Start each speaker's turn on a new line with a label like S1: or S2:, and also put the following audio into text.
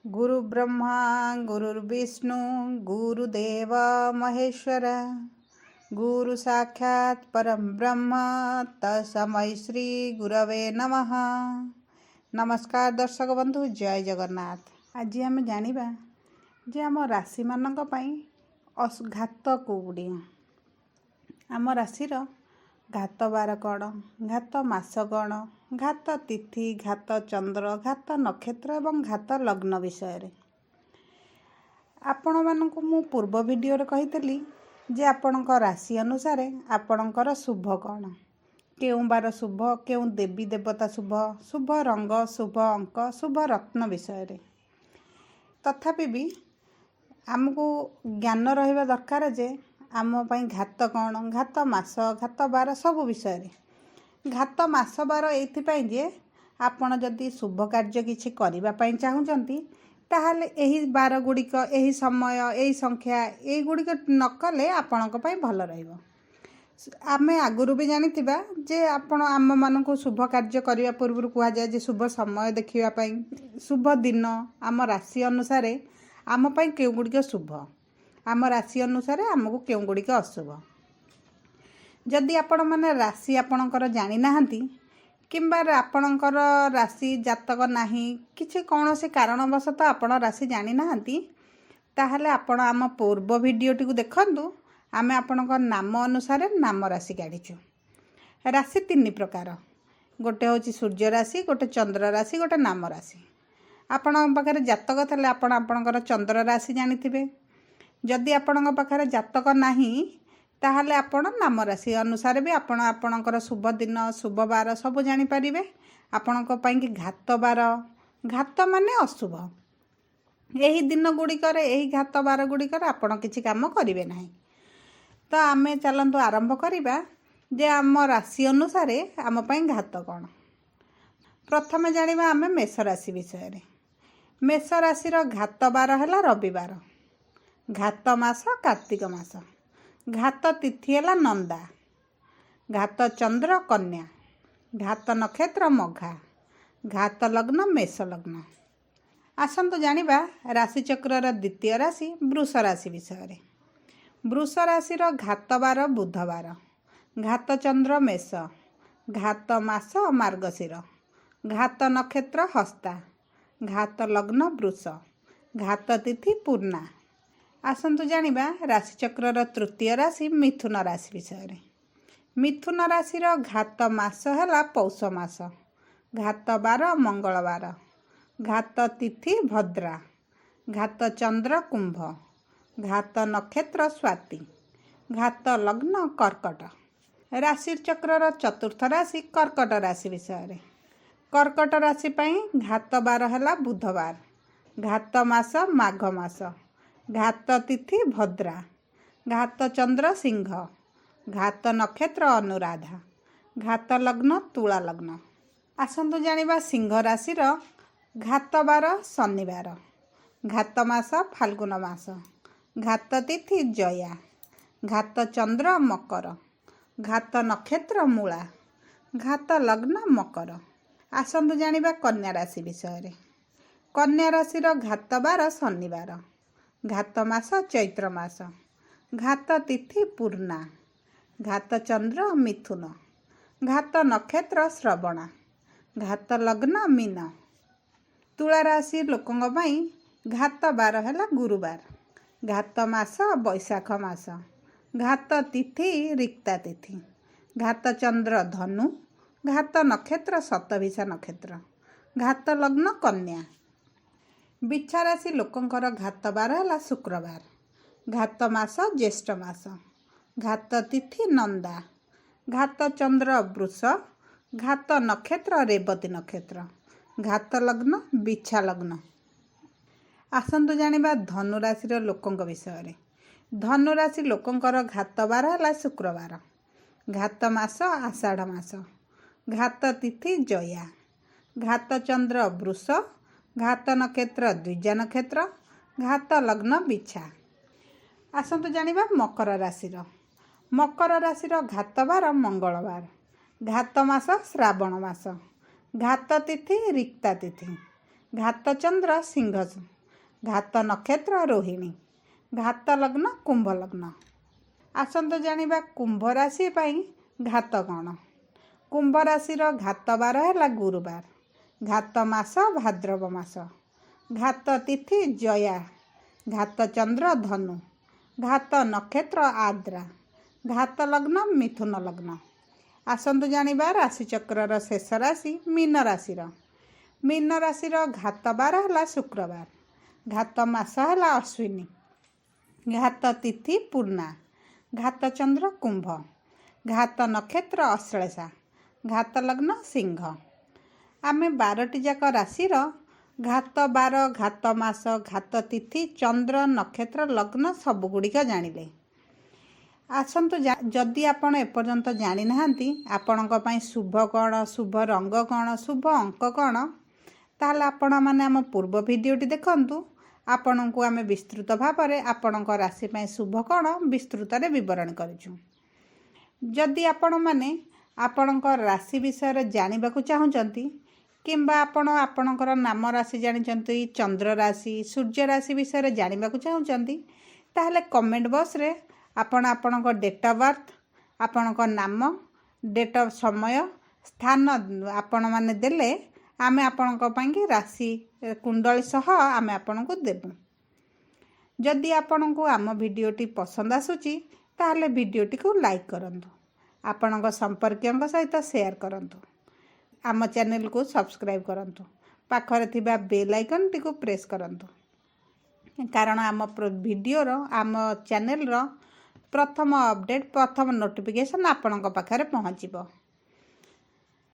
S1: गुरु ब्रह्मा गुरुर्विष्णु गुरुदेव महेश्वर गुरु साक्षात परम ब्रह्म तस्मै श्री गुरवे नमः। नमस्कार दर्शक बंधु, जय जगन्नाथ। आज आम जानिबा जे आम राशि मानक पई घात कोउडी। आम राशिर घात बार कौन, घात मास कौन, घात तिथि, घात चंद्र, घात नक्षत्र एवं घात लग्न विषय आपण मानक मु पूर्व वीडियो रे कहितली जे आपणक राशि अनुसार आपणकर शुभ कौन, केउं बार शुभ, केउं देवी देवता शुभ, शुभ रंग, शुभ अंक, शुभ रत्न विषय रे। तथापि भी आमको ज्ञान रहिबा दरकार जे आम पई घात कौन, घात मास, घात बार सब विषय रे। घात मास बार एइथिपाई जे आपण जदि शुभ कार्य किछि करिबा पई चाहुचंती ताहाले एही बार गुड़िक, एही समय, एही संख्या एही गुड़िक न कले आपणक पई भल रहइबो। आमे आगुरु भी जानिथिबा जे आपण आम मानकु शुभ कार्य करिया पूर्व कुहा जाय जे शुभ समय देखिबा पई, शुभ दिन आम राशि अनुसार आम पई केउ गुड़िक शुभ, आम राशि अनुसार आमको केउं गुड़िक अशुभ। जदि आपण माने राशि आपणकर जानि नाहंती किंबा आपणकर राशि जातक नाही, किछि कौनसी कारणवशत आपण राशि जानि नाहंती, ताहले आपण आम पूर्व वीडियोटी को देखंतु। आमे आपणकर नाम अनुसार नाम राशि काढिछु। राशि तीन प्रकार, गोटे होची सूर्य राशि, गोटे चंद्र राशि, गोटे नाम राशि। आपण पाखरे जातक थले आपण आपणकर चंद्र राशि जानिथिबे। जदि आपणक पाखरे जातक नाही ताहले आपण नाम राशि अनुसार भी आपण आपणकर शुभ दिन, शुभ बार सब जानि परिबे। आपणक पई कि घात बार, घात माने अशुभ, एही दिन गुड़िकर, एही घात बार गुड़िकर आपण किछि काम करिवे नाही। तो आमे चलंतु आरंभ करिबा जे आम राशि अनुसार आम पई घात कौन। प्रथमे जानिबा आमे मेष राशि विषय रे। मेष राशि रो घात बार हैला रविवार, घात मास कार्तिक मास, घात तिथि हैला नंदा, घात चंद्र कन्या, घात नक्षत्र मघा, घात लग्न मेष लग्न। आसंतु जानिबा राशि चक्रर द्वितीय राशि वृष राशि विषय रे। वृष राशि रो घात बार बुधवार, घात चंद्र मेष, घात मास मार्गशीर, घात नक्षत्र हस्ता, घात लग्न वृष, घात तिथि पूर्णा। आसंतु जानिबा राशि चक्रर तृतीय राशि मिथुन राशि विषय रे। मिथुन राशि रो घात मास हैला पौष मास, घात बार मंगलवार, घात तिथि भद्रा, घात चंद्र कुंभ, घात नक्षत्र स्वाति, घात लग्न कर्कट। राशि चक्रर चतुर्थ राशि कर्कट राशि विषय रे। कर्कट राशि पई घात बार हैला बुधवार, घात मास माघ मास, घात तिथि भद्रा, घात चंद्र सिंह, घात नक्षत्र अनुराधा, घात लग्न तुला लग्न। आसंतु जानिबा सिंह राशि रो घात बार शनिवार, घात मास फाल्गुन मास, घात तिथि जया, घात चंद्र मकर, घात नक्षत्र मूला, घात लग्न मकर। आसंतु जानिबा कन्या राशि विषय रे। कन्या राशि रो घात बार शनिवार, घात मास चैत्र मास, घात तिथि पूर्णा, घात चंद्र मिथुन, घात नक्षत्र श्रवणा, घात लग्न मीन। तुला राशि लोकंग पई घात बार हैला गुरुवार, घात मास बैशाख मास, घात तिथि रिक्ता तिथि, घात चंद्र धनु, घात नक्षत्र शतभिषा नक्षत्र, घात लग्न कन्या। बिच्छा राशि लोकंकर घात बार हैला शुक्रवार, घात मास ज्येष्ठ मास, घात तिथि नंदा, घात चंद्र वृष, घात नक्षत्र रेवती नक्षत्र, घात लग्न बिच्छा लग्न। आसंतु जानिबा धनु राशि रो लोकंक विषय रे। धनु राशि लोकंकर घात बार हैला शुक्रवार, घात मास आषाढ़ मास, घात तिथि जया, घात चंद्र वृष, घात नक्षत्र द्विजा नक्षत्र, घात लग्न बिच्छा। आसंतु जानिबा मकर राशि रो। मकर राशि रो घात बार मंगलवार, घात मास श्रावण मास, घात तिथि रिक्ता तिथि, घात चंद्र सिंह घात नक्षत्र रोहिणी। घात लग्न कुंभ लग्न। आसंतु जानिबा कुंभ राशि पई घात कौन। कुंभ राशि घात बार है गुरुवार। घात मास भाद्रव मास। घात तिथि जया। घात चंद्र धनु। घात नक्षत्र आद्रा। घात लग्न मिथुन लग्न। आसंतु जानिबा राशि चक्रर शेष राशि मीन राशि। मीन राशि घात बार है शुक्रवार। घात मास है अश्विनी। घात तिथि पूर्णा। घात चंद्र कुंभ। घात नक्षत्र अश्लेषा। घात लग्न सिंह। आमे 12टी जाक राशिर घात बार घात मास घात तिथि चंद्र नक्षत्र लग्न सबुगुड़िक जानिले। आसंतु जदि आपण एपर्यंत जानी नाहांती आपणक पई शुभ कौन शुभ रंग कौन शुभ अंक कौन ताहले आपण माने आम पूर्व भिडियोटी देखंतु। आपण को आमे विस्तृत भाव में आपणक राशि पई शुभ कौन विस्तृत रे विवरण करिछु। जदि आपण माने आपणक राशि विषय जानिबा को चाहुचंती किंबा आपण आपणकर नाम राशि जानिचंती चंद्र राशि सूर्य राशि विषय जानिबा को चाहुचंती ताहले कमेंट बॉक्स रे आपण आपणक डेट ऑफ बर्थ आपणक नाम डेट ऑफ समय स्थान आपण माने देले आमे आपणक पई राशि कुंडली सह आमे आपणक देबु। जदि आपणक आम भिडियोटी पसंद आसुची ताहले भिडियोटी को लाइक करंतु। आपणक संपर्कियों सहित शेयर करंतु। आम चैनल को सब्सक्राइब करंतु। पाखरे थिबा बेल आइकन टी को प्रेस करंतु कारण आम भिडियोर आम चैनल प्रथम अपडेट प्रथम नोटिफिकेशन आपणक पाखरे पहुँचीबो।